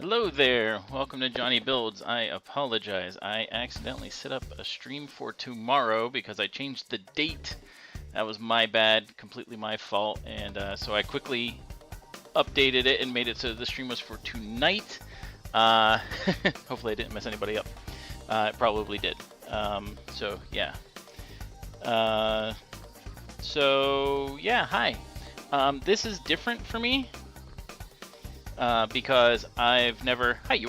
Hello there, welcome to JonnyBuildz. I apologize, I accidentally set up a stream for tomorrow because I changed the date. That was my bad, completely my fault, and so I quickly updated it and made it so the stream was for tonight. Hopefully I didn't mess anybody up. It probably did. So yeah. Hi. This is different for me. Because I've never, I've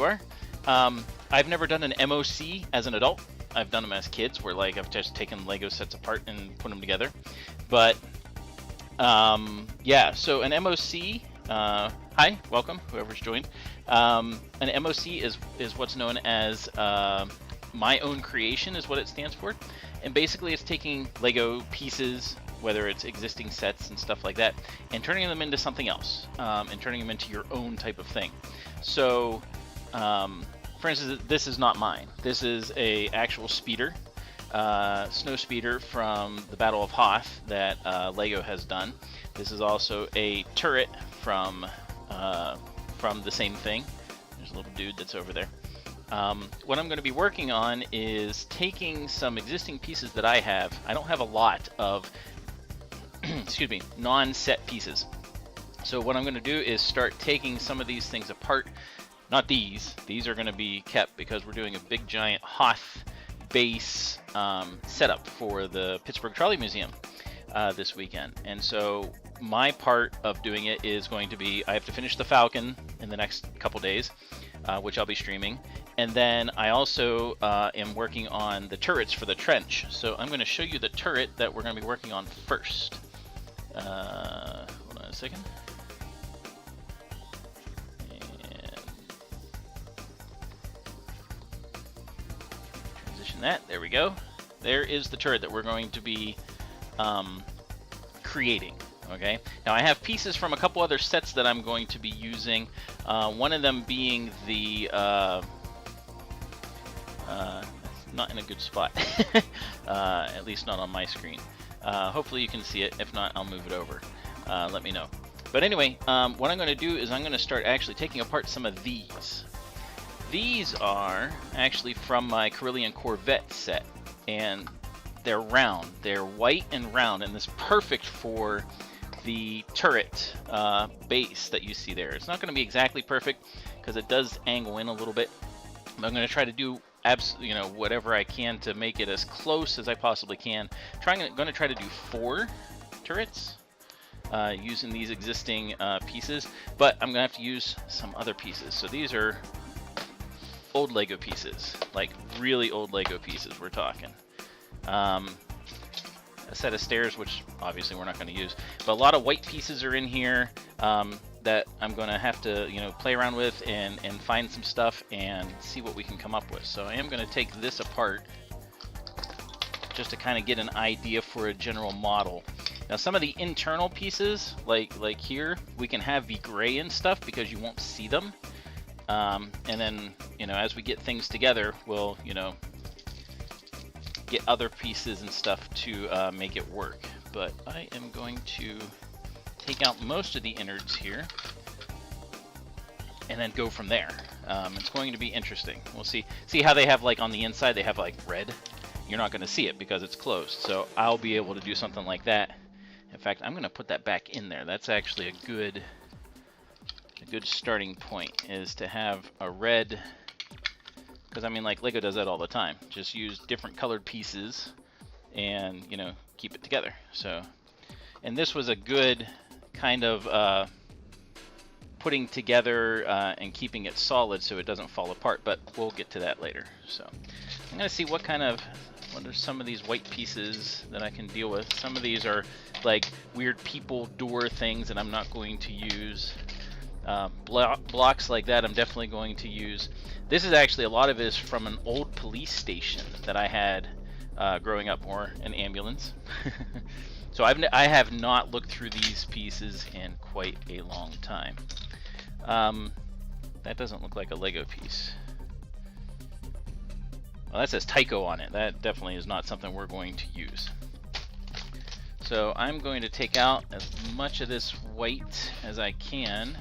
never done an MOC as an adult. I've done them as kids, where like I've just taken Lego sets apart and put them together. But yeah, so an MOC, hi, welcome, whoever's joined. An MOC is what's known as my own creation, is what it stands for. And basically it's taking Lego pieces, whether it's existing sets and stuff like that, and turning them into something else, and turning them into your own type of thing. So, for instance, this is not mine. This is a actual speeder, snow speeder from the Battle of Hoth that Lego has done. This is also a turret from the same thing. There's a little dude that's over there. What I'm going to be working on is taking some existing pieces that I have. I don't have a lot of excuse me, non-set pieces. So what I'm going to do is start taking some of these things apart. Not these. These are going to be kept because we're doing a big giant Hoth base setup for the Pittsburgh Trolley Museum this weekend. And so my part of doing it is going to be, I have to finish the Falcon in the next couple days, which I'll be streaming. And then I also am working on the turrets for the trench. So I'm going to show you the turret that we're going to be working on first. Hold on a second. And transition that. There we go. There is the turret that we're going to be creating. Okay. Now I have pieces from a couple other sets that I'm going to be using. One of them being the not in a good spot, at least not on my screen. Hopefully you can see it. If not, I'll move it over. Let me know. But anyway, what I'm going to do is I'm going to start actually taking apart some of these. These are actually from my Carillion Corvette set, and they're round. They're white and round, and this is perfect for the turret base that you see there. It's not going to be exactly perfect because it does angle in a little bit. But I'm going to try to do whatever I can to make it as close as I possibly can. Going to try to do 4 turrets using these existing pieces, but I'm gonna have to use some other pieces. So these are old Lego pieces, like really old Lego pieces we're talking. A set of stairs, which obviously we're not going to use, but a lot of white pieces are in here that I'm going to have to, play around with and find some stuff and see what we can come up with. So I am going to take this apart just to kind of get an idea for a general model. Now some of the internal pieces, like here, we can have the gray and stuff because you won't see them. And then, as we get things together, we'll, get other pieces and stuff to make it work. But I am going to take out most of the innards here and then go from there. It's going to be interesting. We'll see how they have, like, on the inside they have like red. You're not going to see it because it's closed, so I'll be able to do something like that. In fact, I'm going to put that back in there. That's actually a good starting point, is to have a red, because I mean, like, Lego does that all the time. Just use different colored pieces and keep it together. So, and this was a good kind of putting together and keeping it solid so it doesn't fall apart, but we'll get to that later. So I'm gonna see what are some of these white pieces that I can deal with. Some of these are like weird people door things that I'm not going to use. Blocks like that I'm definitely going to use. This is actually, a lot of it is from an old police station that I had growing up, or an ambulance. So I have not looked through these pieces in quite a long time. That doesn't look like a Lego piece. Well, that says Tyco on it. That definitely is not something we're going to use. So I'm going to take out as much of this white as I can.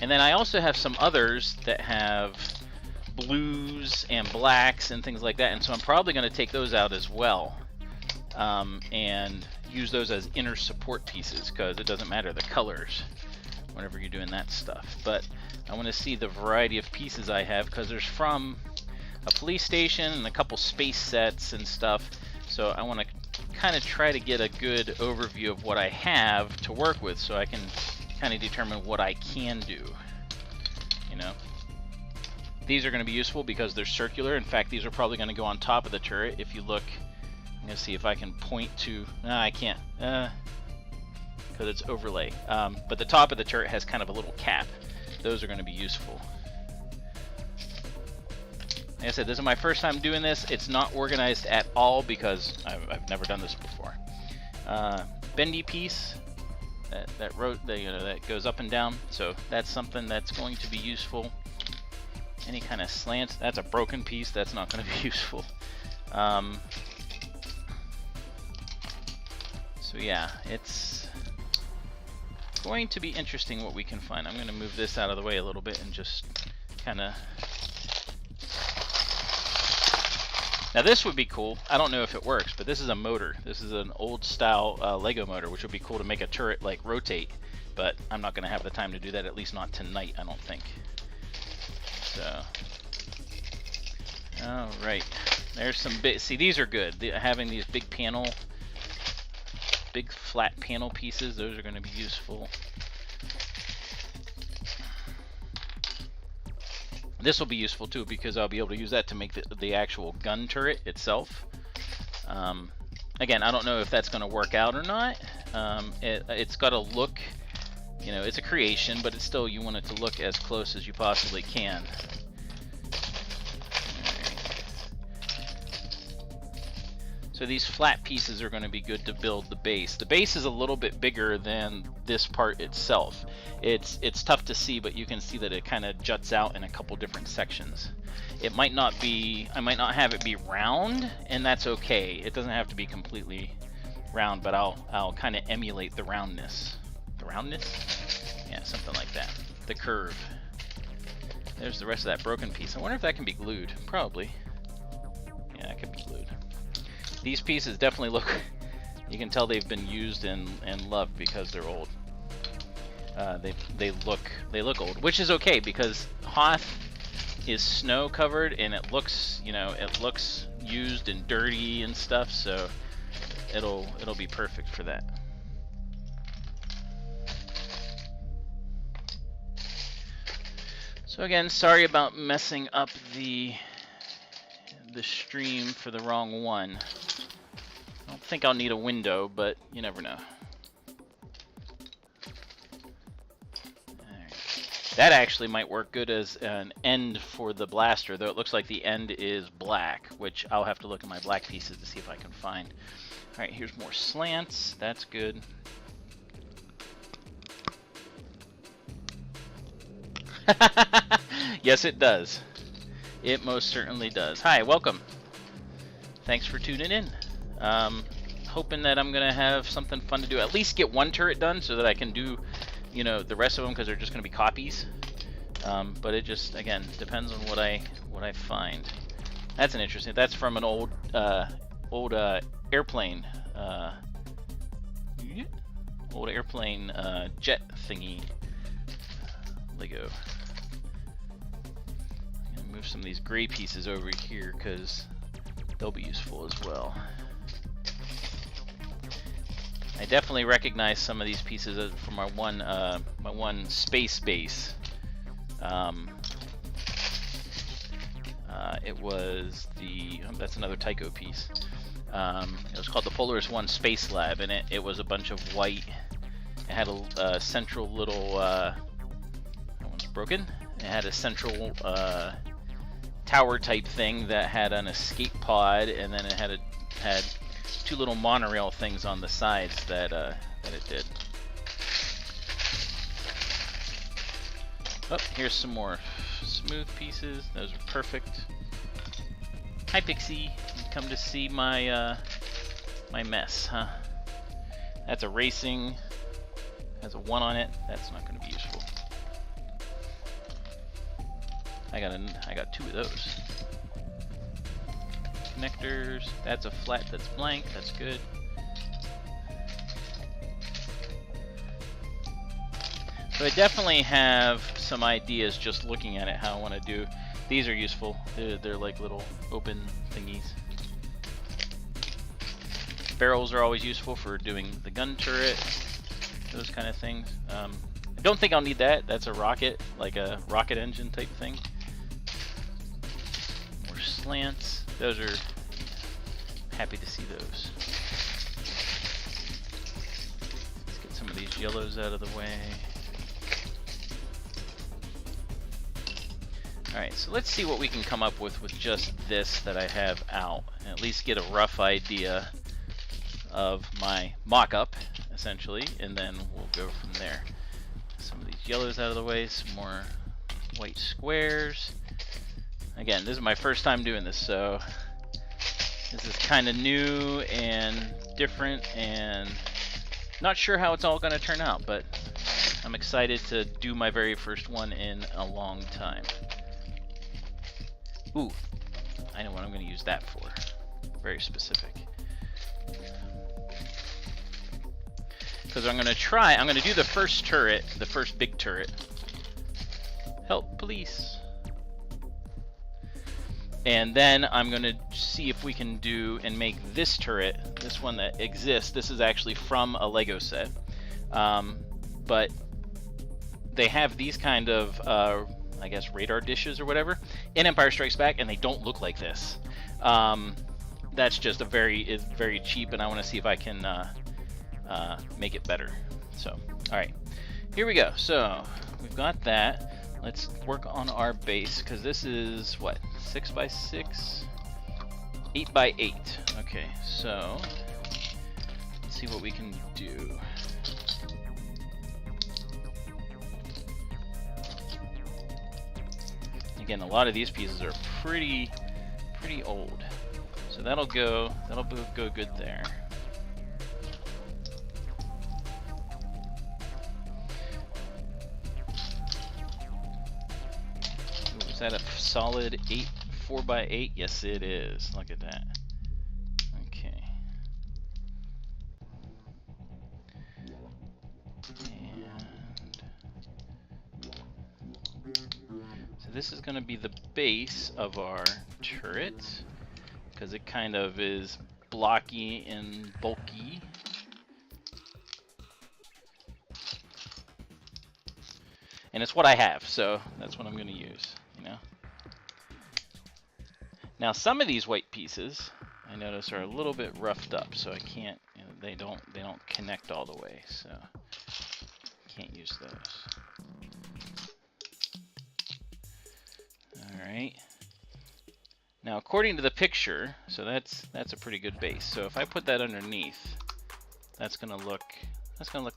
And then I also have some others that have blues and blacks and things like that, and so I'm probably going to take those out as well, and use those as inner support pieces, because it doesn't matter the colors whenever you're doing that stuff. But I want to see the variety of pieces I have, because there's from a police station and a couple space sets and stuff, so I want to kind of try to get a good overview of what I have to work with, so I can kind of determine what I can do, you know. These are going to be useful because they're circular. In fact, these are probably going to go on top of the turret. If you look, I'm going to see if I can point to, no, I can't, because it's overlay, but the top of the turret has kind of a little cap. Those are going to be useful. Like I said, this is my first time doing this. It's not organized at all because I've never done this before. Bendy piece that goes up and down, so that's something that's going to be useful. Any kind of slant, that's a broken piece, that's not going to be useful. So yeah, it's going to be interesting what we can find. I'm going to move this out of the way a little bit and just kind of... Now this would be cool. I don't know if it works, but this is a motor. This is an old style Lego motor, which would be cool to make a turret like rotate, but I'm not going to have the time to do that, at least not tonight, I don't think. So, alright, there's some big, see, these are good. Having these big flat panel pieces, those are going to be useful. This will be useful too, because I'll be able to use that to make the actual gun turret itself. Again, I don't know if that's going to work out or not. It's got to look, you know, it's a creation, but it's still, you want it to look as close as you possibly can. So these flat pieces are going to be good to build the base. The base is a little bit bigger than this part itself. It's tough to see, but you can see that it kind of juts out in a couple different sections. It might not be, I might not have it be round, and that's okay. It doesn't have to be completely round, but I'll kind of emulate the roundness. The roundness? Yeah, something like that. The curve. There's the rest of that broken piece. I wonder if that can be glued. Probably. Yeah, it could be glued. These pieces definitely look, you can tell they've been used and loved because they're old. They look old, which is okay because Hoth is snow covered and it looks, you know, it looks used and dirty and stuff, so it'll be perfect for that. So again, sorry about messing up the stream for the wrong one. I don't think I'll need a window, but you never know. That actually might work good as an end for the blaster, though it looks like the end is black, which I'll have to look at my black pieces to see if I can find. Alright, here's more slants. That's good. Yes, it does. It most certainly does. Hi, welcome. Thanks for tuning in. Hoping that I'm going to have something fun to do. At least get one turret done so that I can do, you know, the rest of them, because they're just going to be copies. But it just, again, depends on what I find. That's an interesting. That's from an old airplane. Old airplane jet thingy. Lego. I'm gonna move some of these gray pieces over here because they'll be useful as well. I definitely recognize some of these pieces from my one space base. It was the that's another Tycho piece. It was called the Polaris 1 Space Lab, and it was a bunch of white. It had a central little that one's broken. It had a central tower type thing that had an escape pod, and then it had two little monorail things on the sides that it did. Oh, here's some more smooth pieces. Those are perfect. Hi Pixie, come to see my my mess, huh? That's a racing. Has a 1 on it. That's not going to be useful. I got 2 of those. Connectors. That's a flat. That's blank. That's good. So I definitely have some ideas just looking at it how I want to do. These are useful. They're like little open thingies. Barrels are always useful for doing the gun turret. Those kind of things. I don't think I'll need that. That's a rocket, like a rocket engine type thing. More slants. Those are, happy to see those. Let's get some of these yellows out of the way. Alright, so let's see what we can come up with just this that I have out. And at least get a rough idea of my mock-up, essentially, and then we'll go from there. Some of these yellows out of the way, some more white squares. Again, this is my first time doing this, so this is kind of new and different, and not sure how it's all going to turn out, but I'm excited to do my very first one in a long time. Ooh, I know what I'm going to use that for. Very specific. Because I'm going to do the first turret, the first big turret. Help, police. And then I'm going to see if we can do and make this turret, this one that exists. This is actually from a Lego set. But they have these kind of, I guess, radar dishes or whatever in Empire Strikes Back, and they don't look like this. That's just it's very cheap, and I want to see if I can make it better. So, all right, here we go. So we've got that. Let's work on our base, because this is what, 6x6, 8x8. Okay, so let's see what we can do. Again, a lot of these pieces are pretty old, so that'll go good there. Ooh, is that a solid 4x8? Yes, it is. Look at that. Okay. This is going to be the base of our turret, because it kind of is blocky and bulky. And it's what I have, so that's what I'm going to use, you know. Now some of these white pieces I notice are a little bit roughed up, so I can't, you know, they don't connect all the way, so can't use those. Alright. Now according to the picture, so that's a pretty good base. So if I put that underneath, that's gonna look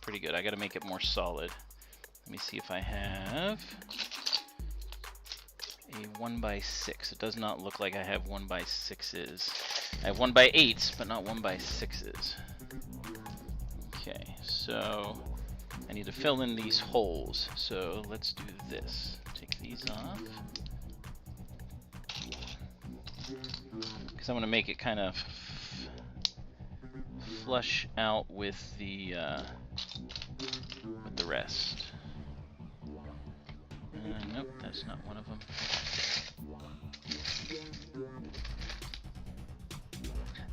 pretty good. I gotta make it more solid. Let me see if I have a 1x6. It does not look like I have 1x6s. I have 1x8s, but not 1x6s. Okay, so I need to fill in these holes. So let's do this. Take these off. Because I'm going to make it kind of flush out with the rest. Nope, that's not one of them.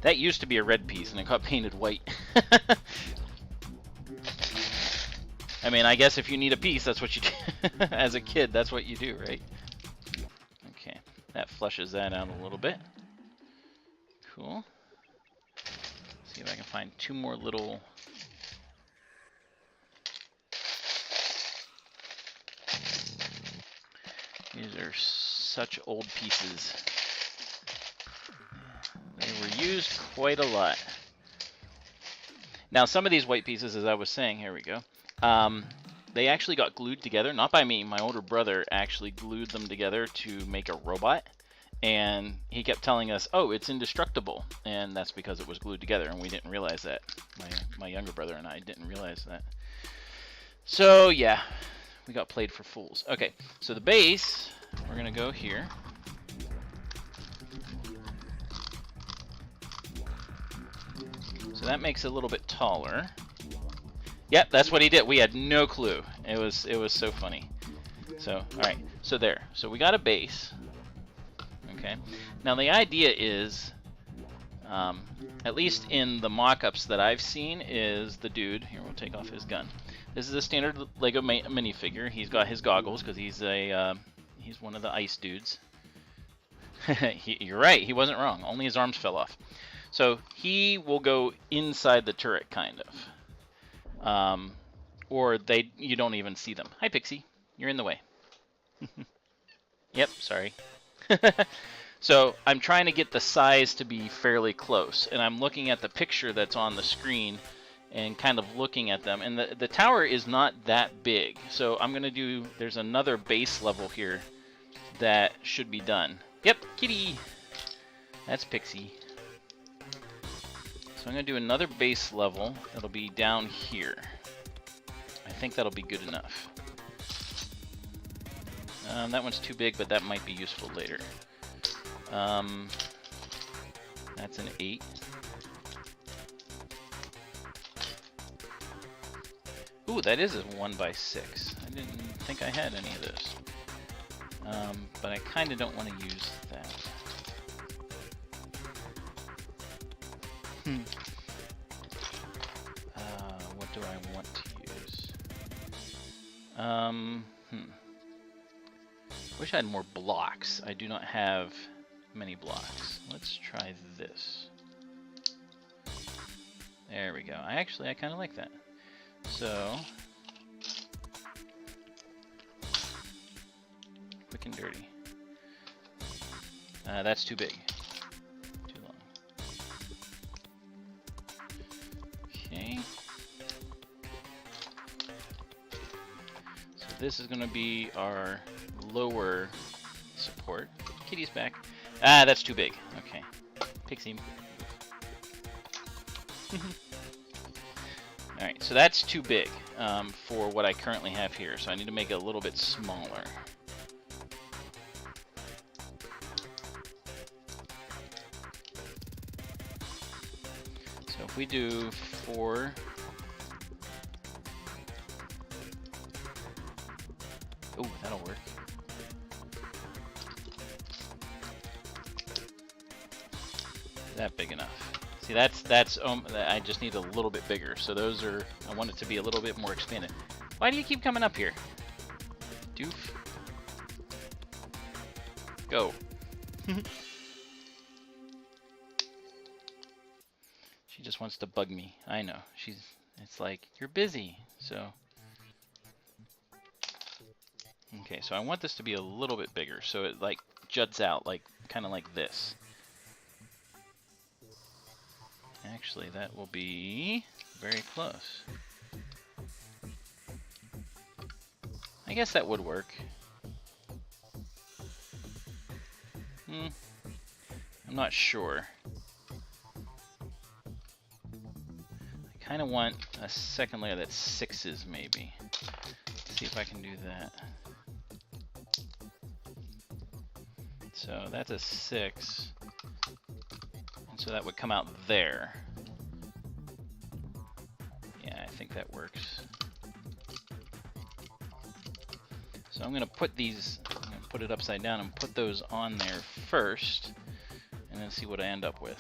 That used to be a red piece and it got painted white. I mean, I guess if you need a piece, that's what you do. As a kid, that's what you do, right? Okay, that flushes that out a little bit. Cool. See if I can find two more little... These are such old pieces. They were used quite a lot. Now, some of these white pieces, as I was saying, here we go, they actually got glued together, not by me. My older brother actually glued them together to make a robot. And he kept telling us, oh, it's indestructible. And that's because it was glued together, and we didn't realize that. My younger brother and I didn't realize that. So, yeah, we got played for fools. Okay, so the base, we're gonna go here. So that makes it a little bit taller. Yep, that's what he did. We had no clue. It was so funny. So, all right. So there. So we got a base. Okay. Now the idea is, at least in the mock-ups that I've seen, is the dude. Here, we'll take off his gun. This is a standard Lego minifigure. He's got his goggles because he's one of the ice dudes. You're right. He wasn't wrong. Only his arms fell off. So he will go inside the turret, kind of. Or you don't even see them. Hi, Pixie. You're in the way. Yep, sorry. So I'm trying to get the size to be fairly close, and I'm looking at the picture that's on the screen and kind of looking at them. And the tower is not that big, so I'm gonna do. There's another base level here that should be done. Yep, kitty. That's Pixie. So I'm gonna do another base level. That'll be down here. I think that'll be good enough. That one's too big, but that might be useful later. That's an 8. Ooh, that is a 1x6. I didn't think I had any of those. But I kind of don't want to use that. What do I want to use? Wish I had more blocks. I do not have many blocks. Let's try this. There we go. I kind of like that. So, quick and dirty. That's too big. Too long. Okay. So this is going to be our lower support. Kitty's back. Ah, that's too big. Okay. Pixie. Alright, so that's too big for what I currently have here, so I need to make it a little bit smaller. So if we do 4... Oh, that'll work. Is that big enough? See, that's I just need a little bit bigger. So those are, I want it to be a little bit more expanded. Why do you keep coming up here? Doof. Go. She just wants to bug me. I know. It's like, you're busy. So. Okay, so I want this to be a little bit bigger. So it like juts out, like kind of like this. Actually, that will be very close. I guess that would work. I'm not sure. I kind of want a second layer that's 6s maybe. Let's see if I can do that. So that's a 6. And so that would come out there. Yeah, I think that works. So I'm gonna put these, I'm gonna put it upside down and put those on there first, and then see what I end up with.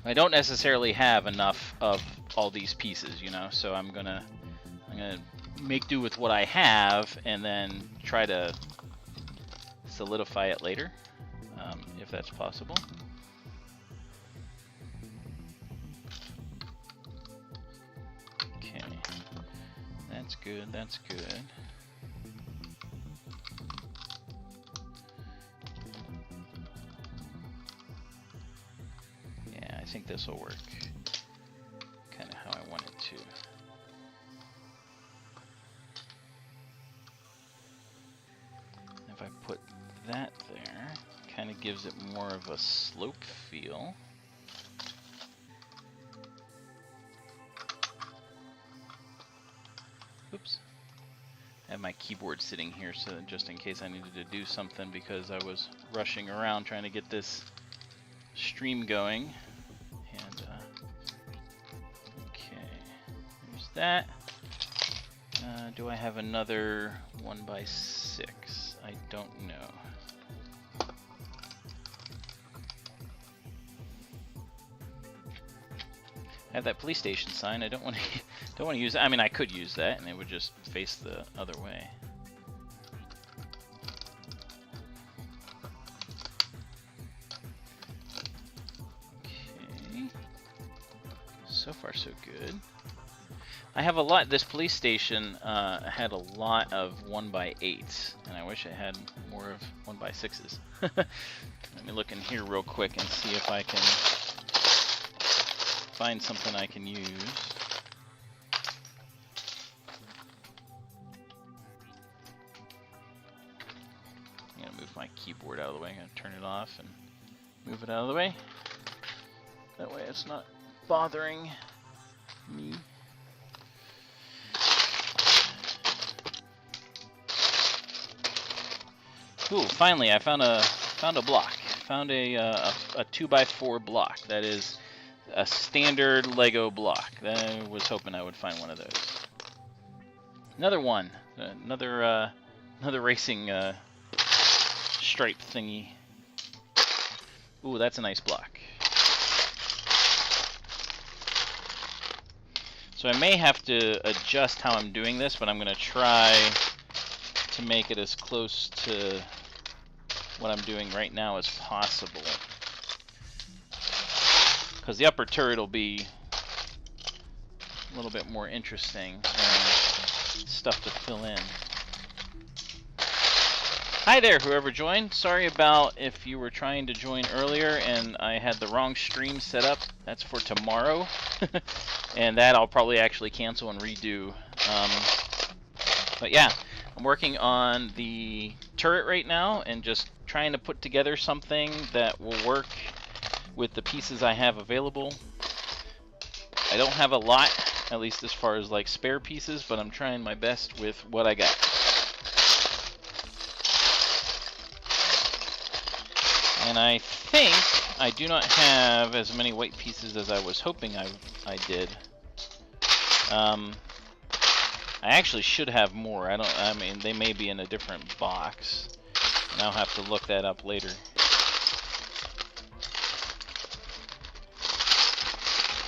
I don't necessarily have enough of all these pieces, you know, so I'm gonna make do with what I have, and then try to solidify it later, if that's possible. That's good, that's good. Yeah, I think this will work. Kind of how I want it to. If I put that there, kind of gives it more of a slope feel. Oops. have my keyboard sitting here so that just in case I needed to do something, because I was rushing around trying to get this stream going. And okay, there's that. Do I have another 1x6? I don't know. I have that police station sign. I don't want to use it. I mean, I could use that, and it would just face the other way. Okay. So far, so good. I have a lot. This police station had a lot of 1x8s, and I wish it had more of 1x6s. Let me look in here real quick and see if I can find something I can use. I'm gonna move my keyboard out of the way. I'm gonna turn it off and move it out of the way. That way it's not bothering me. Ooh, finally I found a block. Found a 2x4 block. That is a standard Lego block. I was hoping I would find one of those. Another one. Another racing stripe thingy. Ooh, that's a nice block. So I may have to adjust how I'm doing this, but I'm going to try to make it as close to what I'm doing right now as possible. Because the upper turret will be a little bit more interesting and stuff to fill in. Hi there, whoever joined. Sorry about if you were trying to join earlier and I had the wrong stream set up. That's for tomorrow. And that I'll probably actually cancel and redo. But yeah, I'm working on the turret right now and just trying to put together something that will work with the pieces I have available. I don't have a lot, at least as far as like spare pieces, but I'm trying my best with what I got. And I think I do not have as many white pieces as I was hoping I did. I actually should have more. I mean, they may be in a different box, and I'll have to look that up later.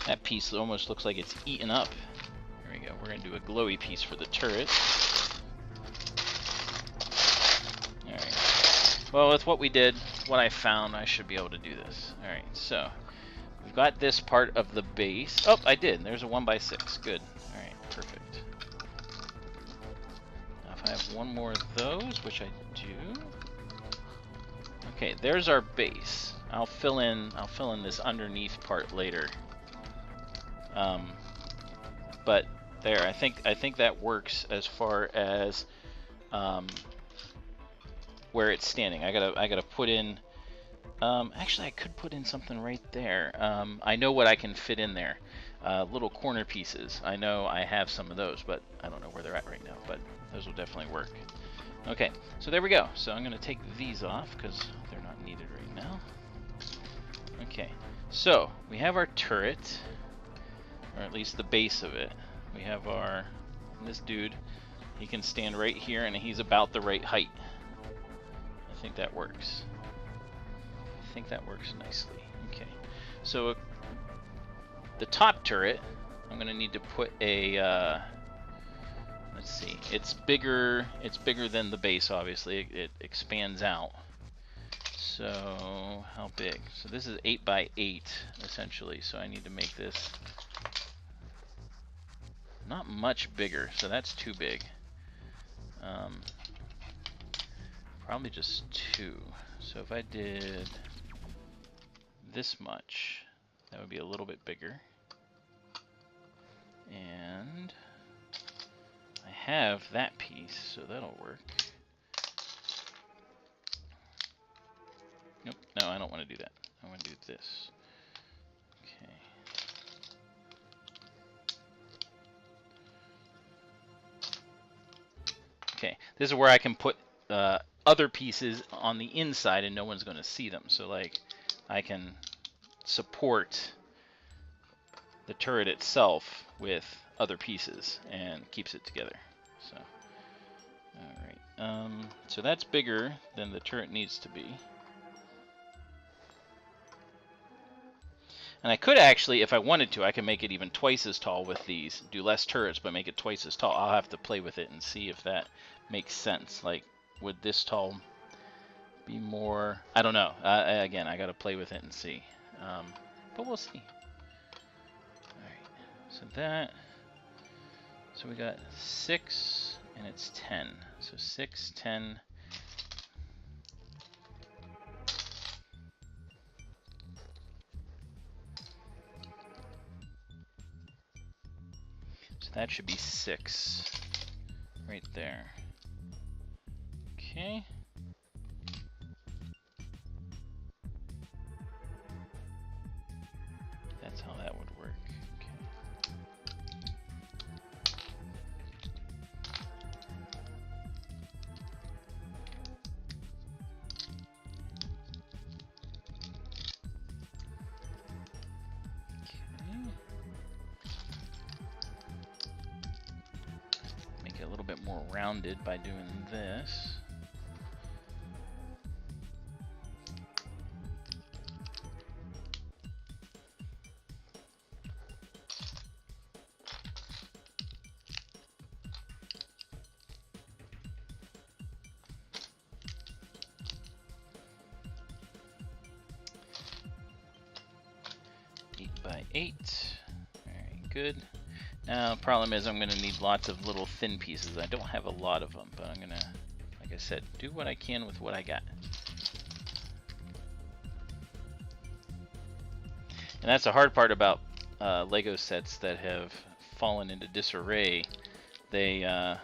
That piece almost looks like it's eaten up. There we go. We're going to do a glowy piece for the turret. Alright. Well, with what we did, what I found, I should be able to do this. Alright, so we've got this part of the base. Oh, I did. There's a 1x6. Good. Alright, perfect. Now if I have one more of those, which I do. Okay, there's our base. I'll fill in this underneath part later. But there, I think that works as far as where it's standing. I gotta put in. Actually, I could put in something right there. I know what I can fit in there. Little corner pieces. I know I have some of those, but I don't know where they're at right now. But those will definitely work. Okay, so there we go. So I'm gonna take these off because they're not needed right now. Okay, so we have our turret. Or at least the base of it. We have this dude, he can stand right here and he's about the right height. I think that works. I think that works nicely. Okay, so the top turret, I'm gonna need to put a, let's see, it's bigger than the base, obviously. It expands out. So, how big? So this is 8x8, essentially, so I need to make this not much bigger, so that's too big. Probably just 2. So if I did this much, that would be a little bit bigger. And I have that piece, so that'll work. Nope, no, I don't want to do that. I want to do this. Okay. this is where I can put other pieces on the inside and no one's going to see them. So like I can support the turret itself with other pieces and keeps it together. So, all right. So that's bigger than the turret needs to be. And I could actually, if I wanted to, I can make it even twice as tall with these. Do less turrets, but make it twice as tall. I'll have to play with it and see if that makes sense. Like, would this tall be more? I don't know. Again, I got to play with it and see. But we'll see. All right. So that. So we got 6, and it's 10. So 6, 10. That should be 6 right there. Okay. That's how that would work. A little bit more rounded by doing this. By 8. Very good. Now, problem is I'm going to need lots of little thin pieces. I don't have a lot of them, but I'm going to, like I said, do what I can with what I got. And that's the hard part about Lego sets that have fallen into disarray. They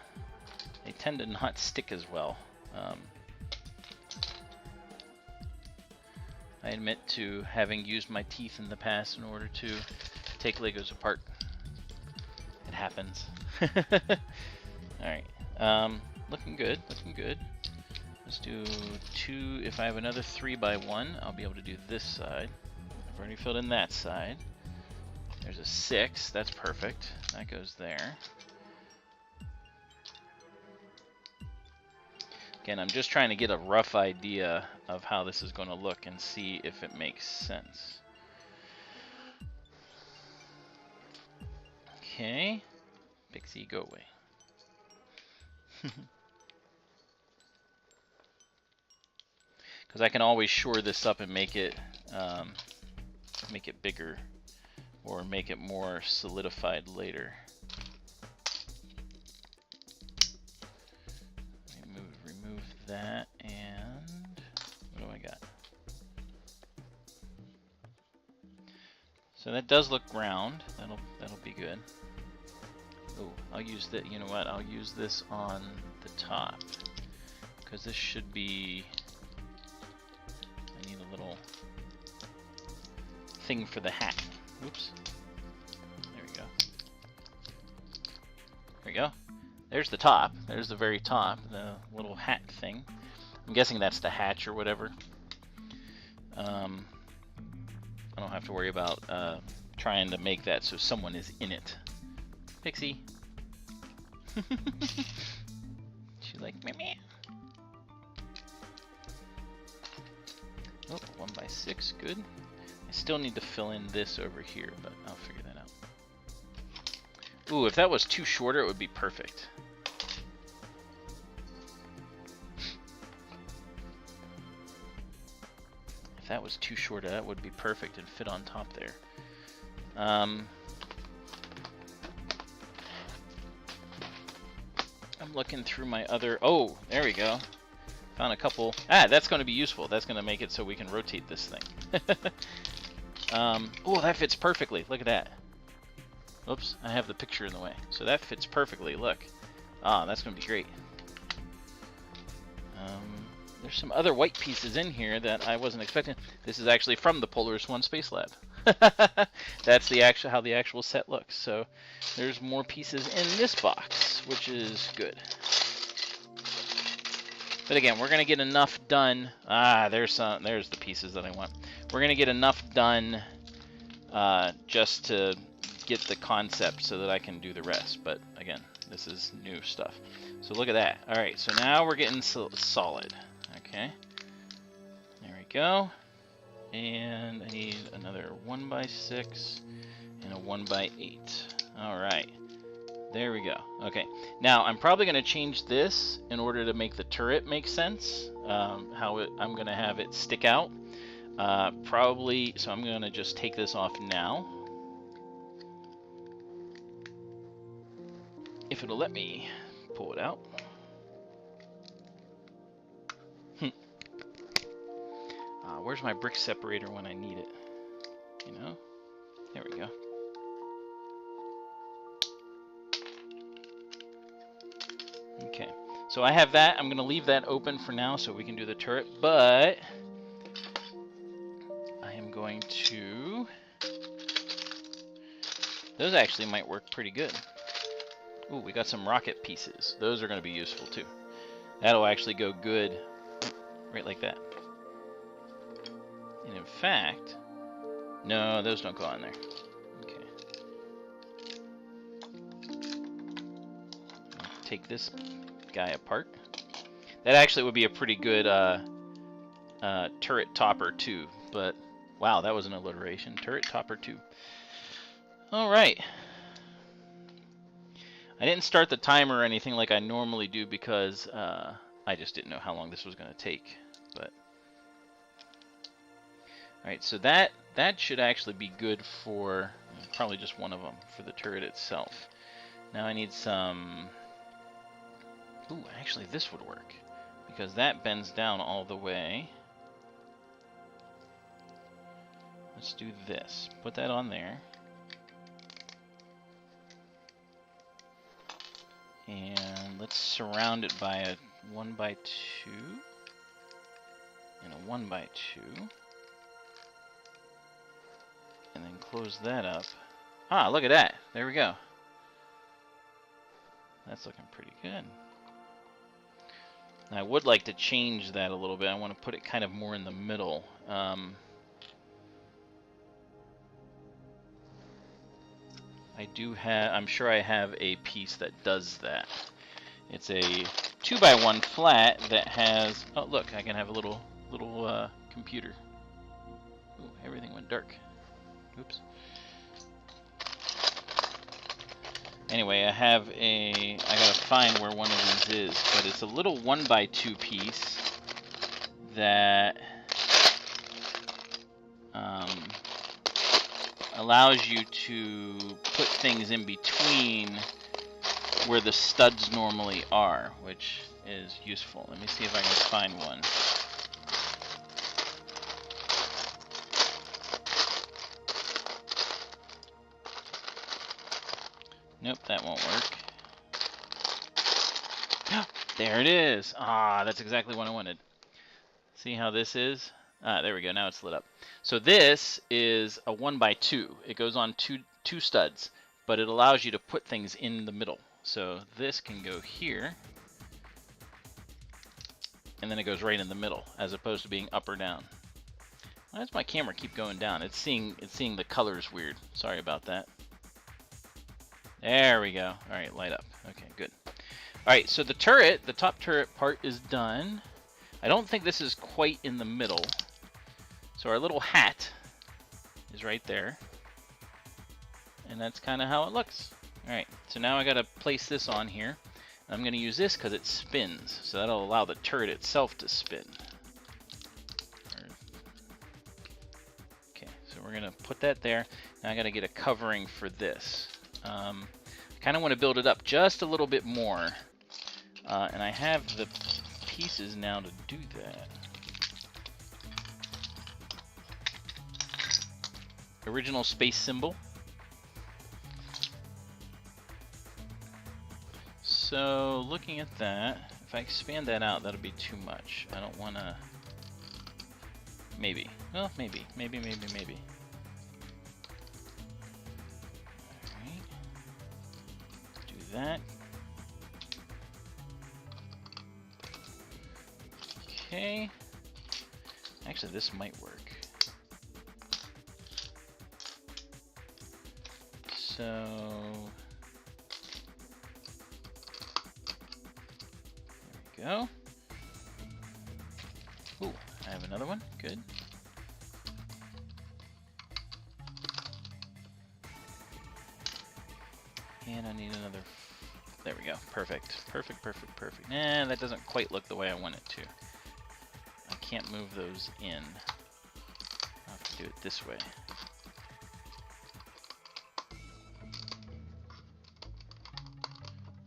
tend to not stick as well. I admit to having used my teeth in the past in order to take Legos apart. It happens. Alright. Looking good, looking good. Let's do 2. If I have another 3x1, I'll be able to do this side. I've already filled in that side. There's a 6. That's perfect. That goes there. Again, I'm just trying to get a rough idea of how this is going to look and see if it makes sense. Okay. Pixie, go away. Because I can always shore this up and make it bigger or make it more solidified later. Remove that, and what do I got? So that does look round. That'll be good. Oh, I'll use that. You know what? I'll use this on the top because this should be. I need a little thing for the hat. Oops. There we go. There we go. There's the top. There's the very top. The little hat thing. I'm guessing that's the hatch or whatever. I don't have to worry about trying to make that so someone is in it. Pixie. She's like, meh meh. Oh, 1x6, good. I still need to fill in this over here, but I'll figure that out. Ooh, if that was too shorter, it would be perfect. If that was too short, that would be perfect and fit on top there. I'm looking through my other... Oh, there we go. Found a couple... Ah, that's going to be useful. That's going to make it so we can rotate this thing. Oh, that fits perfectly. Look at that. Oops, I have the picture in the way. So that fits perfectly. Look. Ah, that's going to be great. There's some other white pieces in here that I wasn't expecting. This is actually from the Polaris 1 Space Lab. That's the how the actual set looks. So there's more pieces in this box, which is good. But again, we're gonna get enough done. There's the pieces that I want. We're gonna get enough done just to get the concept so that I can do the rest. But again, this is new stuff. So look at that. All right, so now we're getting solid. Okay, there we go. And I need another 1x6 and a 1x8. All right, there we go. Okay, now I'm probably going to change this in order to make the turret make sense. I'm going to have it stick out. Probably, so I'm going to just take this off now. If it'll let me pull it out. Where's my brick separator when I need it? You know? There we go. Okay, so I have that. I'm going to leave that open for now so we can do the turret, but I am going to... Those actually might work pretty good. Ooh, we got some rocket pieces. Those are going to be useful too. That'll actually go good right like that. And in fact, no, those don't go on there. Okay. Take this guy apart. That actually would be a pretty good turret topper too. But wow, that was an alliteration. Turret topper too. All right. I didn't start the timer or anything like I normally do because I just didn't know how long this was going to take. But all right, so that should actually be good for probably just one of them for the turret itself. Now I need some. Ooh, actually this would work because that bends down all the way. Let's do this. Put that on there. And let's surround it by a 1x2 and a 1x2. And then close that up. Ah, look at that. There we go. That's looking pretty good. Now, I would like to change that a little bit. I want to put it kind of more in the middle. I'm sure I have a piece that does that. It's a 2x1 flat that has, oh look, I can have a little computer. Ooh, everything went dark. Oops. Anyway, I gotta find where one of these is, but it's a little 1x2 piece that allows you to put things in between where the studs normally are, which is useful. Let me see if I can find one. Nope, that won't work. There it is. Ah, that's exactly what I wanted. See how this is? Ah, there we go. Now it's lit up. So this is a 1x2. It goes on two studs, but it allows you to put things in the middle. So this can go here, and then it goes right in the middle, as opposed to being up or down. Why does my camera keep going down? It's seeing the colors weird. Sorry about that. There we go. All right, light up. Okay, good. All right, so the turret, the top turret part is done. I don't think this is quite in the middle. So our little hat is right there. And that's kind of how it looks. All right, so now I got to place this on here. I'm going to use this because it spins. So that'll allow the turret itself to spin. Okay, so we're going to put that there. Now I got to get a covering for this. Kind of want to build it up just a little bit more. And I have the pieces now to do that. Original space symbol. So looking at that, if I expand that out, that'll be too much. I don't want to... Maybe. Well, maybe. Alright. Do that. Okay. Actually, this might work. So... there we go. Ooh, I have another one. Good. And I need another... there we go. Perfect. Perfect, perfect, perfect. Nah, that doesn't quite look the way I want it to. I can't move those in. I'll have to do it this way.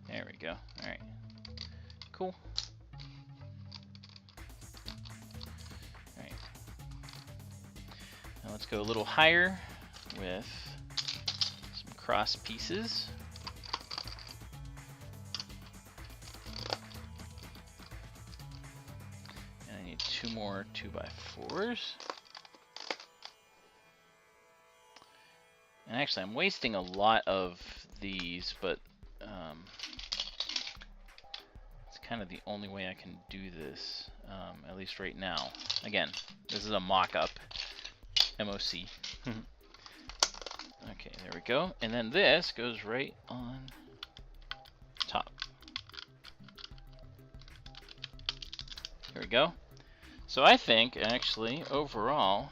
There we go. Alright. Cool. Alright. Now let's go a little higher with some cross pieces. And I need 2 more 2x4s. And actually, I'm wasting a lot of these, but it's kind of the only way I can do this, at least right now. Again, this is a mock-up, MOC. Okay, there we go. And then this goes right on top. Here we go. So I think, actually, overall,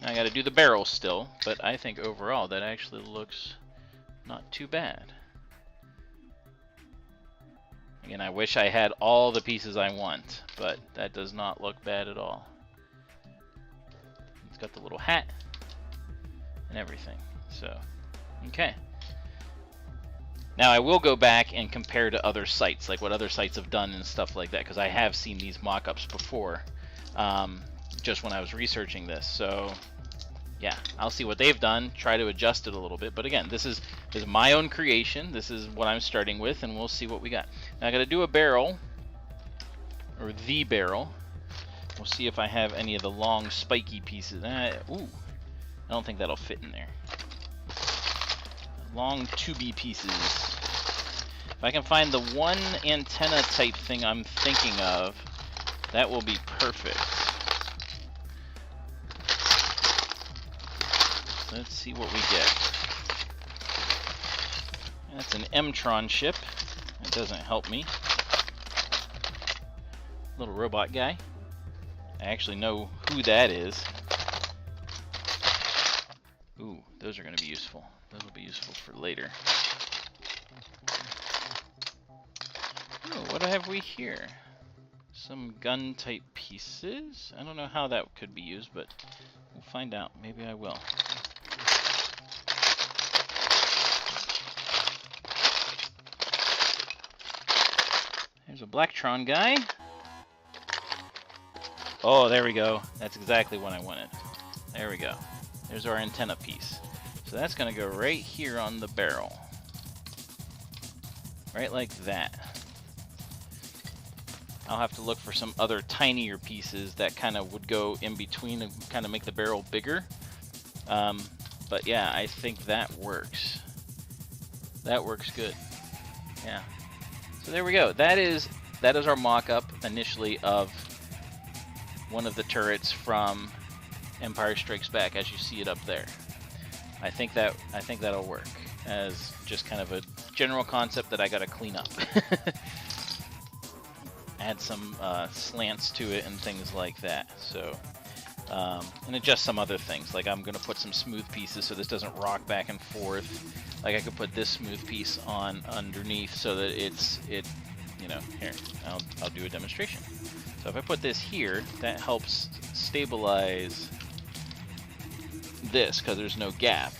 I got to do the barrel still, but I think overall that actually looks not too bad. Again, I wish I had all the pieces I want, but that does not look bad at all. It's got the little hat and everything. So, okay. Now I will go back and compare to other sites, like what other sites have done and stuff like that, because I have seen these mock-ups before, just when I was researching this. So, yeah, I'll see what they've done, try to adjust it a little bit. But again, this is my own creation. This is what I'm starting with, and we'll see what we got. Now I got to do a barrel, or the barrel. We'll see if I have any of the long spiky pieces. Ooh, I don't think that'll fit in there. Long tubey pieces. If I can find the one antenna type thing I'm thinking of, that will be perfect. Let's see what we get. That's an M-Tron ship. That doesn't help me. Little robot guy. I actually know who that is. Ooh, those are going to be useful. Those will be useful for later. Oh, what have we here? Some gun type pieces. I don't know how that could be used, but we'll find out. Maybe I will. There's a Blacktron guy. Oh, there we go. That's exactly what I wanted. There we go. There's our antenna piece. So that's going to go right here on the barrel. Right like that. I'll have to look for some other tinier pieces that kind of would go in between and kind of make the barrel bigger. But yeah, I think that works. That works good. Yeah. So there we go. That is our mock-up initially of one of the turrets from Empire Strikes Back, as you see it up there. I think that'll work as just kind of a general concept that I gotta clean up. Add some slants to it and things like that. So, and adjust some other things. Like I'm gonna put some smooth pieces so this doesn't rock back and forth. Like I could put this smooth piece on underneath so that you know, here, I'll do a demonstration. So if I put this here, that helps stabilize this because there's no gap,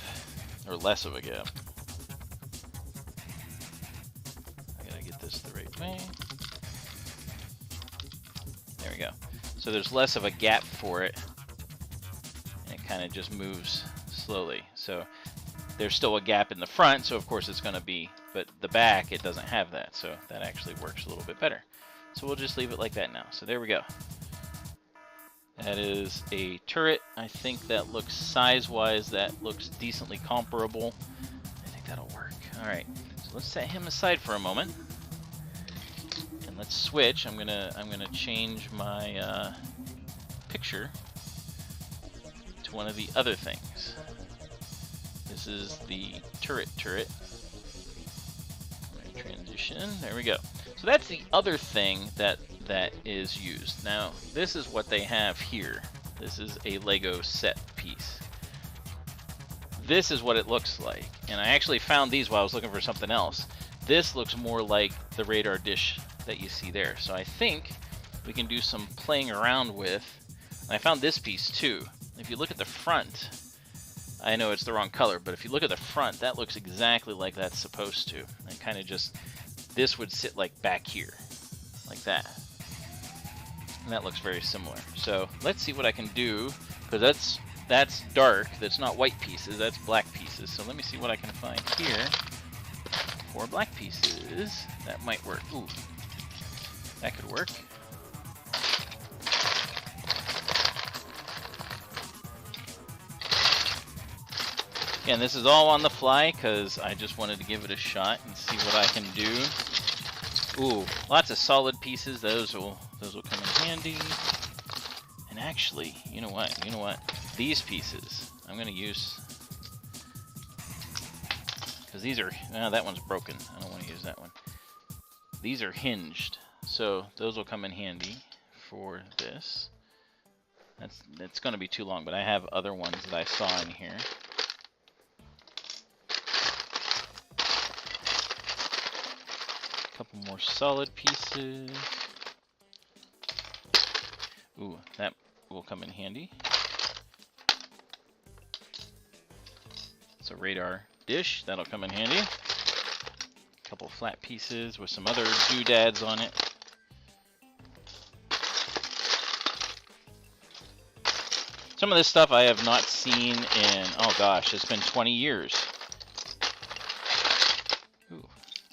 or less of a gap. I gotta get this the right way. There we go. So there's less of a gap for it, and it kind of just moves slowly. So there's still a gap in the front, so of course it's going to be, but the back, it doesn't have that, so that actually works a little bit better. So we'll just leave it like that now. So there we go. That is a turret. I think that looks size-wise, that looks decently comparable. I think that'll work. All right, so let's set him aside for a moment. And let's switch. I'm gonna change my picture to one of the other things. This is the turret. Transition. There we go. So that's the other thing that is used. Now, this is what they have here. This is a Lego set piece. This is what it looks like. And I actually found these while I was looking for something else. This looks more like the radar dish that you see there. So I think we can do some playing around with. And I found this piece too. If you look at the front, I know it's the wrong color, but if you look at the front, that looks exactly like that's supposed to. And kind of just, this would sit like back here, like that. And that looks very similar. So let's see what I can do, because that's dark. That's not white pieces, that's black pieces. So let me see what I can find here for black pieces. That might work. Ooh, that could work. Again, this is all on the fly because I just wanted to give it a shot and see what I can do. Ooh, lots of solid pieces. Those will come in handy. And actually, you know what? These pieces I'm gonna use, because these are, that one's broken. I don't want to use that one. These are hinged, so those will come in handy for this. It's gonna be too long, but I have other ones that I saw in here. Couple more solid pieces. Ooh, that will come in handy. It's a radar dish, that'll come in handy. Couple flat pieces with some other doodads on it. Some of this stuff I have not seen in, oh gosh, it's been 20 years.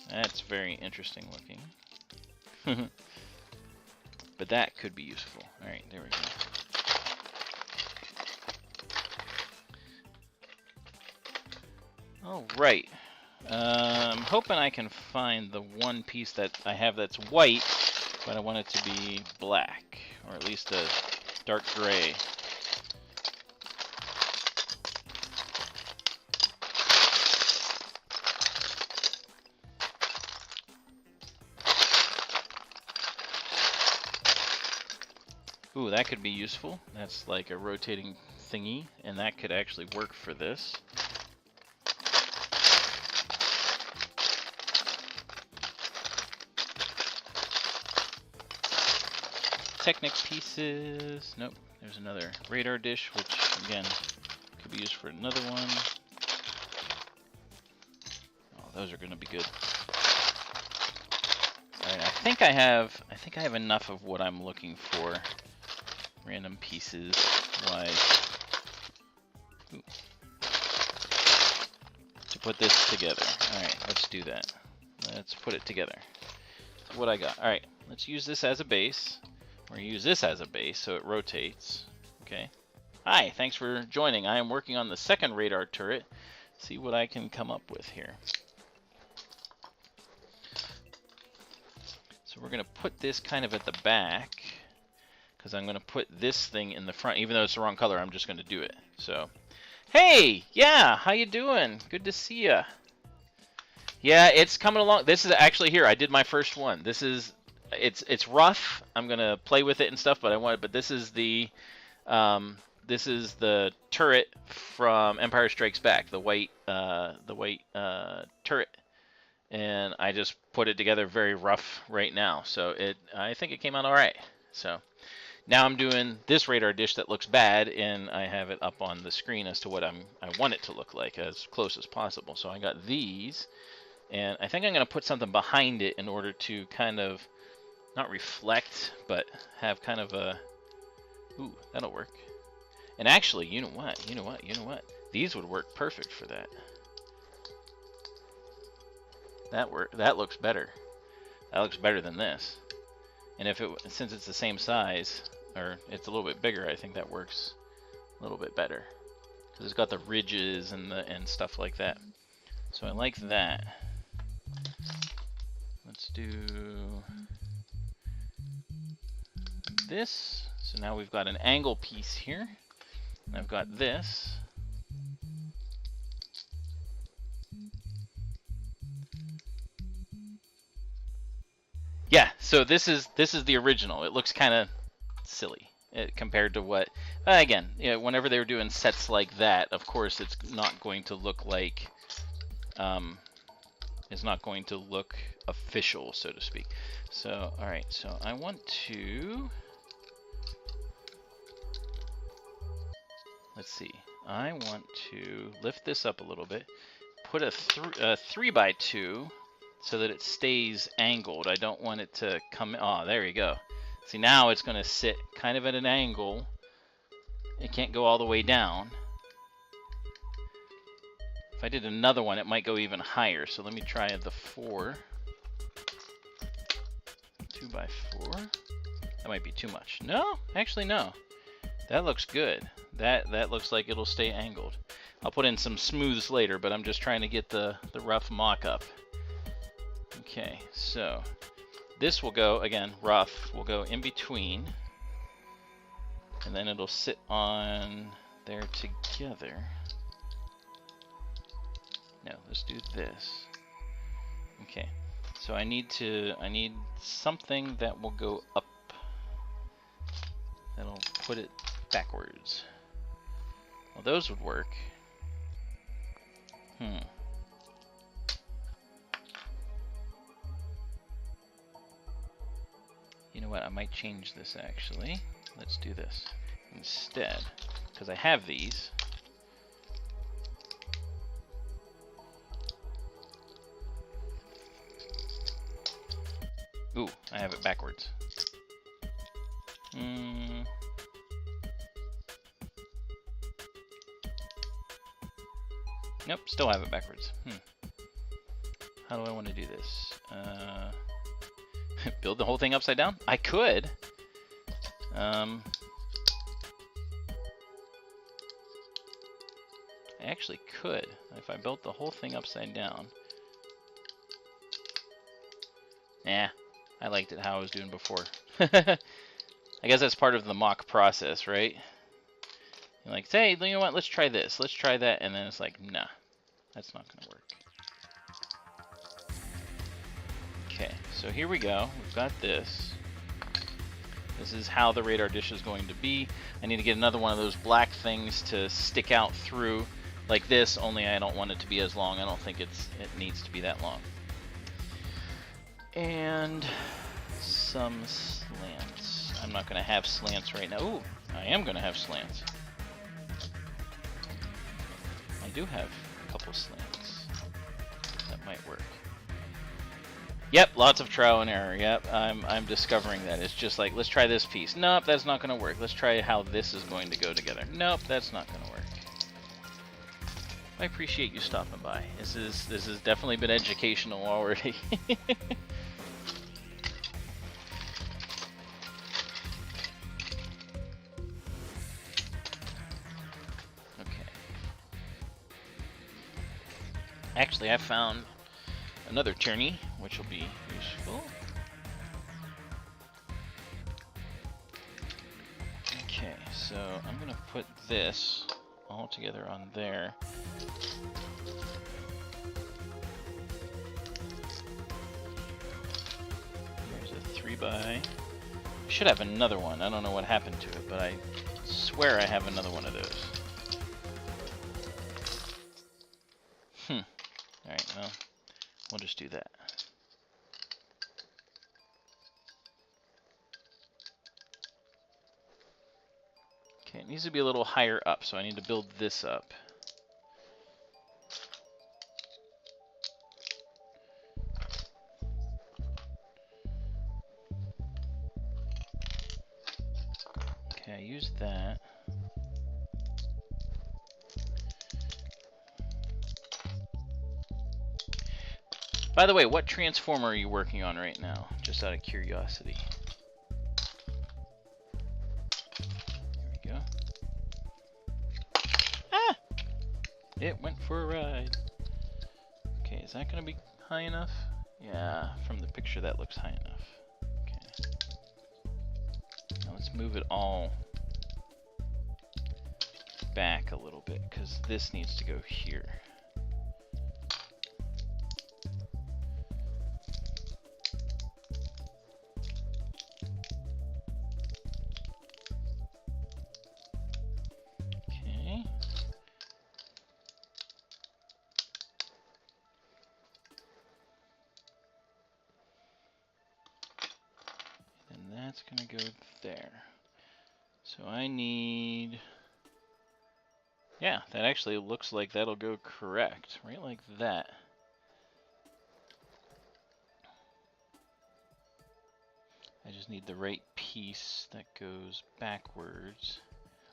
That's very interesting looking. But that could be useful. Alright, there we go. Alright. I'm hoping I can find the one piece that I have that's white, but I want it to be black, or at least a dark gray. Ooh, that could be useful. That's like a rotating thingy, and that could actually work for this. Technic pieces. Nope, there's another radar dish, which again could be used for another one. Oh, those are going to be good. All right, I think I have enough of what I'm looking for. Random pieces wise. Ooh. To put this together. Alright, let's do that. Let's put it together. That's what I got. Alright, let's use this as a base. Or use this as a base so it rotates. Okay. Hi, thanks for joining. I am working on the second radar turret. See what I can come up with here. So we're going to put this kind of at the back, because I'm going to put this thing in the front. Even though it's the wrong color, I'm just going to do it. So, hey, yeah, how you doing? Good to see ya. Yeah, it's coming along. This is actually here. I did my first one. This is, it's rough. I'm going to play with it and stuff, but this is the turret from Empire Strikes Back, the white turret. And I just put it together very rough right now. So I think it came out all right. So now I'm doing this radar dish that looks bad, and I have it up on the screen as to what I want it to look like, as close as possible. So I got these, and I think I'm going to put something behind it in order to kind of not reflect, but have kind of a, ooh, that'll work. And actually, you know what? These would work perfect for that. That looks better. That looks better than this. And since it's the same size, or it's a little bit bigger, I think that works a little bit better, because it's got the ridges and stuff like that. So I like that. Let's do this. So now we've got an angle piece here. And I've got this. Yeah, so this is the original. It looks kind of silly compared to what, again, you know, whenever they were doing sets like that, of course it's not going to look like, it's not going to look official, so to speak. So, all right, so I want to, let's see, I want to lift this up a little bit, put a 3x2 so that it stays angled. I don't want it to come, oh, there you go. See, now it's going to sit kind of at an angle. It can't go all the way down. If I did another one, it might go even higher. So let me try the 4. 2x4. That might be too much. No, actually no. That looks good. That looks like it'll stay angled. I'll put in some smooths later, but I'm just trying to get the rough mock-up. Okay, so this will go, again, rough, will go in between, and then it'll sit on there together. No, let's do this. Okay, so I need something that will go up. That'll put it backwards. Well, those would work. You know what, I might change this actually. Let's do this instead, because I have these. Ooh, I have it backwards. Nope, still have it backwards. How do I want to do this? Build the whole thing upside down? I could. I actually could. If I built the whole thing upside down. Nah, I liked it how I was doing before. I guess that's part of the mock process, right? You're like, hey, you know what? Let's try this. Let's try that. And then it's like, nah, that's not going to work. Okay, so here we go. We've got this. This is how the radar dish is going to be. I need to get another one of those black things to stick out through like this, only I don't want it to be as long. I don't think it needs to be that long. And some slants. I'm not going to have slants right now. Ooh, I am going to have slants. I do have a couple slants. That might work. Yep, lots of trial and error. Yep, I'm discovering that. It's just like, let's try this piece. Nope, that's not going to work. Let's try how this is going to go together. Nope, that's not going to work. I appreciate you stopping by. This has definitely been educational already. Okay. Actually, I found another tourney, which will be useful. Okay, so I'm going to put this all together on there. Here's a 3x. I should have another one. I don't know what happened to it, but I swear I have another one of those. Alright, well, we'll just do that. Okay, it needs to be a little higher up, so I need to build this up. Okay, I used that. By the way, what transformer are you working on right now? Just out of curiosity. There we go. Ah! It went for a ride. Okay, is that going to be high enough? Yeah, from the picture that looks high enough. Okay. Now let's let's move it all back a little bit, because this needs to go here. Okay. And that's going to go there. So I need... Yeah, that actually looks like that'll go correct, right like that. I just need the right piece that goes backwards.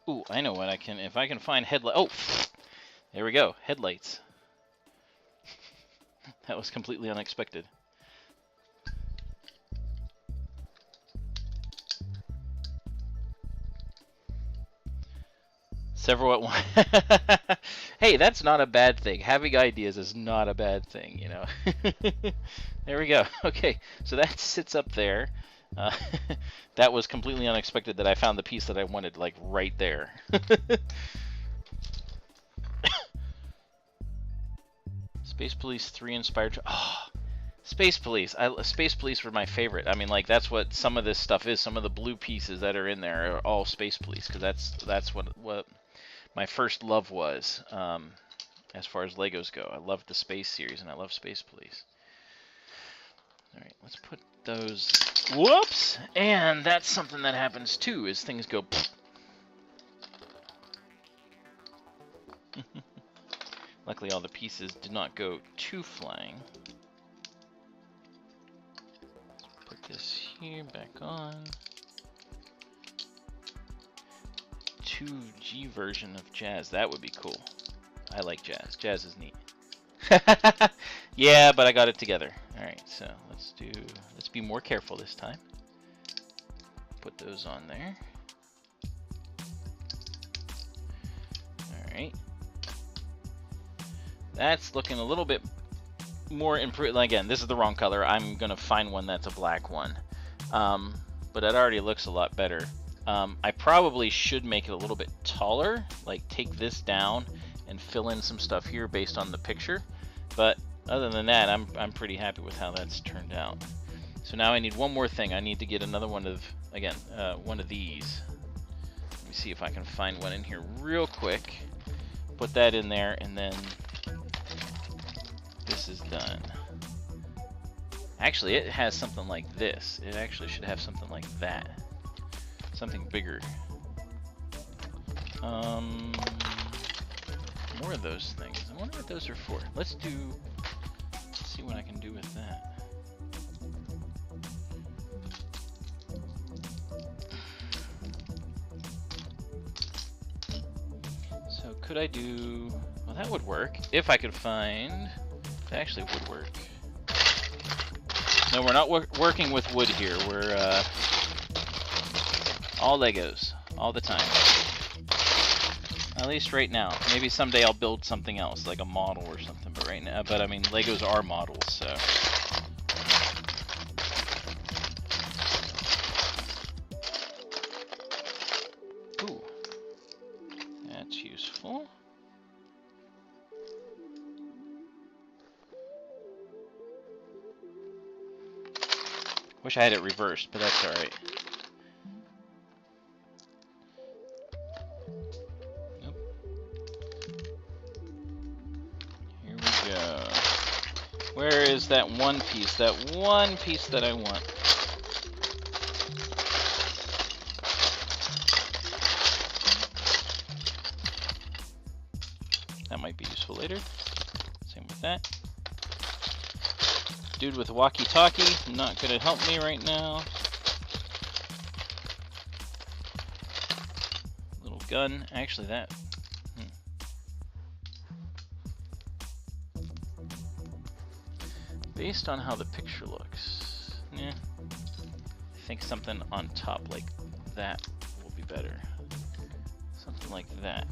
Ooh, I know what I can, if I can find headlight. Oh, there we go, headlights. That was completely unexpected. Several at once. Hey, that's not a bad thing. Having ideas is not a bad thing, you know. There we go. Okay, so that sits up there. That was completely unexpected that I found the piece that I wanted, like, right there. Space Police 3 inspired... Oh, Space Police. Space Police were my favorite. I mean, like, that's what some of this stuff is. Some of the blue pieces that are in there are all Space Police, because that's what my first love was, as far as Legos go. I loved the Space series, and I love Space Police. Alright, let's put those... Whoops! And that's something that happens, too, is things go... Luckily, all the pieces did not go too flying. Put this here, back on. 2G version of jazz. That would be cool. I like jazz. Jazz is neat. Yeah, but I got it together. Alright, so let's be more careful this time. Put those on there. Alright. That's looking a little bit more improved. Again, this is the wrong color. I'm gonna find one that's a black one. But it already looks a lot better. I probably should make it a little bit taller, like take this down and fill in some stuff here based on the picture. But other than that, I'm pretty happy with how that's turned out. So now I need one more thing. I need to get another one of, again, one of these. Let me see if I can find one in here real quick. Put that in there, and then this is done. Actually, it has something like this. It actually should have something like that. Something bigger. More of those things. I wonder what those are for. Let's see what I can do with that. So could I do... Well, that would work. If I could find... That actually would work. No, we're not working with wood here. We're all Legos, all the time. At least right now. Maybe someday I'll build something else, like a model or something. But right now, I mean, Legos are models, so. Ooh, that's useful. Wish I had it reversed, but that's alright. Nope. Here we go. Where is that one piece? That one piece that I want. That might be useful later. Same with that. Dude with a walkie-talkie, not gonna help me right now. Little gun, actually that. Based on how the picture looks, yeah, I think something on top like that will be better. Something like that.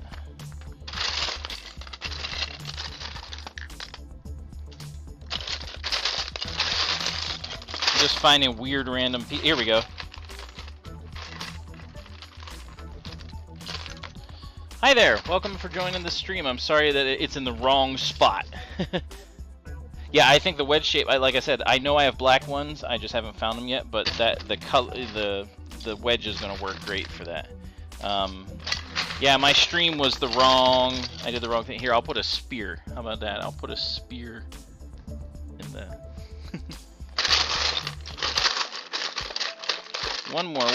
Just finding weird random here we go. Hi there, welcome for joining the stream. I'm sorry that it's in the wrong spot. Yeah, I think the wedge shape, like I said, I know I have black ones, I just haven't found them yet, but the wedge is going to work great for that. Yeah, my stream was I did the wrong thing. Here, I'll put a spear. How about that? I'll put a spear in the... One more.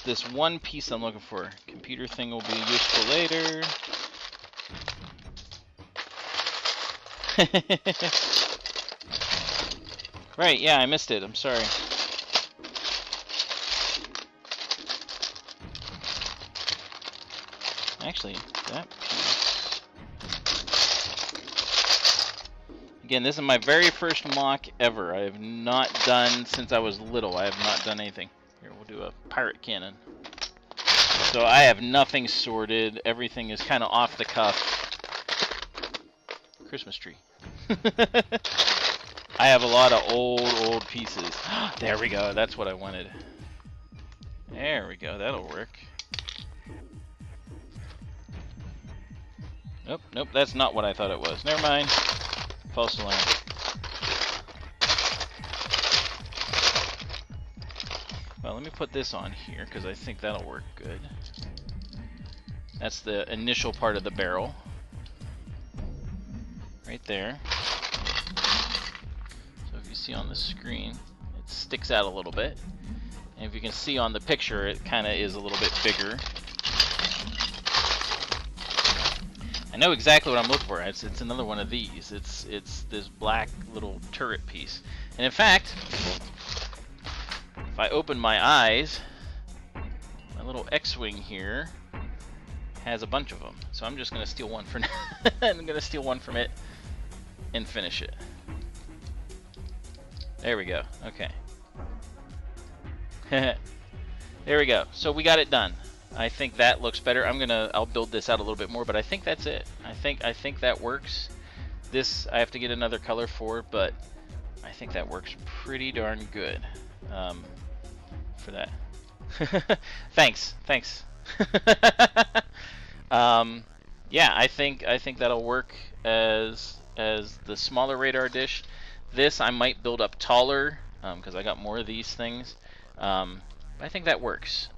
This one piece I'm looking for. Computer thing will be useful later. Right, yeah, I missed it. I'm sorry. Actually, that piece... Again, this is my very first mock ever. I have not done, since I was little, I have not done anything. Here, we'll do a pirate cannon. So I have nothing sorted. Everything is kind of off the cuff. Christmas tree. I have a lot of old pieces. There we go. That's what I wanted. There we go. That'll work. Nope. That's not what I thought it was. Never mind. False alarm. Well, let me put this on here because I think that'll work good. That's the initial part of the barrel. Right there. So if you see on the screen, it sticks out a little bit. And if you can see on the picture, it kind of is a little bit bigger. I know exactly what I'm looking for. It's another one of these. It's this black little turret piece. And in fact, if I open my eyes, my little X-wing here has a bunch of them. So I'm just going to steal one for now. I'm going to steal one from it and finish it. There we go. Okay. There we go. So we got it done. I think that looks better. I'll build this out a little bit more, but I think that's it. I think that works. This I have to get another color for, but I think that works pretty darn good for that. Thanks. Yeah, I think that'll work as the smaller radar dish. This I might build up taller because I got more of these things. I think that works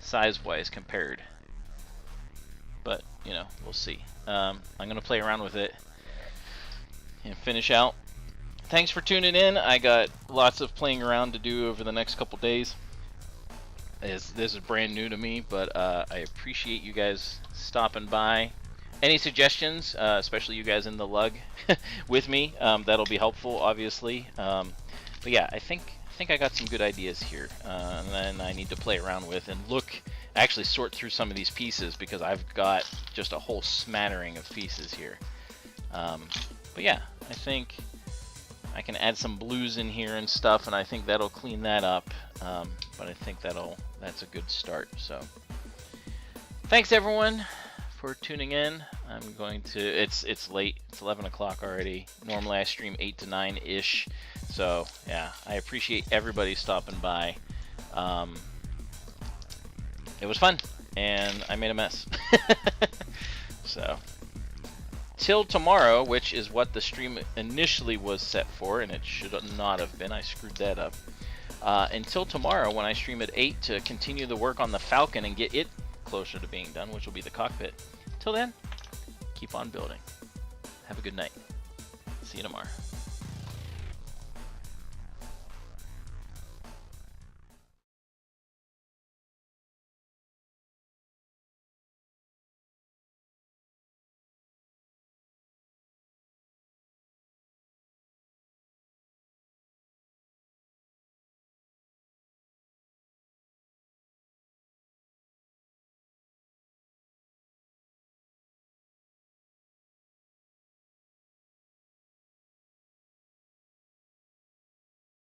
size-wise compared. But you know, we'll see. I'm gonna play around with it and finish out. Thanks for tuning in. I got lots of playing around to do over the next couple days. This is brand new to me, but I appreciate you guys stopping by. Any suggestions, especially you guys in the lug with me, that'll be helpful, obviously. But yeah, I think I got some good ideas here, and then I need to play around with and actually sort through some of these pieces because I've got just a whole smattering of pieces here. But yeah, I think I can add some blues in here and stuff, and I think that'll clean that up. But I think that's a good start. So thanks everyone for tuning in. I'm going to, it's late, it's 11 o'clock already. Normally I stream 8 to 9-ish. So yeah, I appreciate everybody stopping by. It was fun, and I made a mess. So till tomorrow, which is what the stream initially was set for, and it should not have been. I screwed that up. Until tomorrow when I stream at 8 to continue the work on the Falcon and get it closer to being done, which will be the cockpit. Till then, keep on building. Have a good night. See you tomorrow.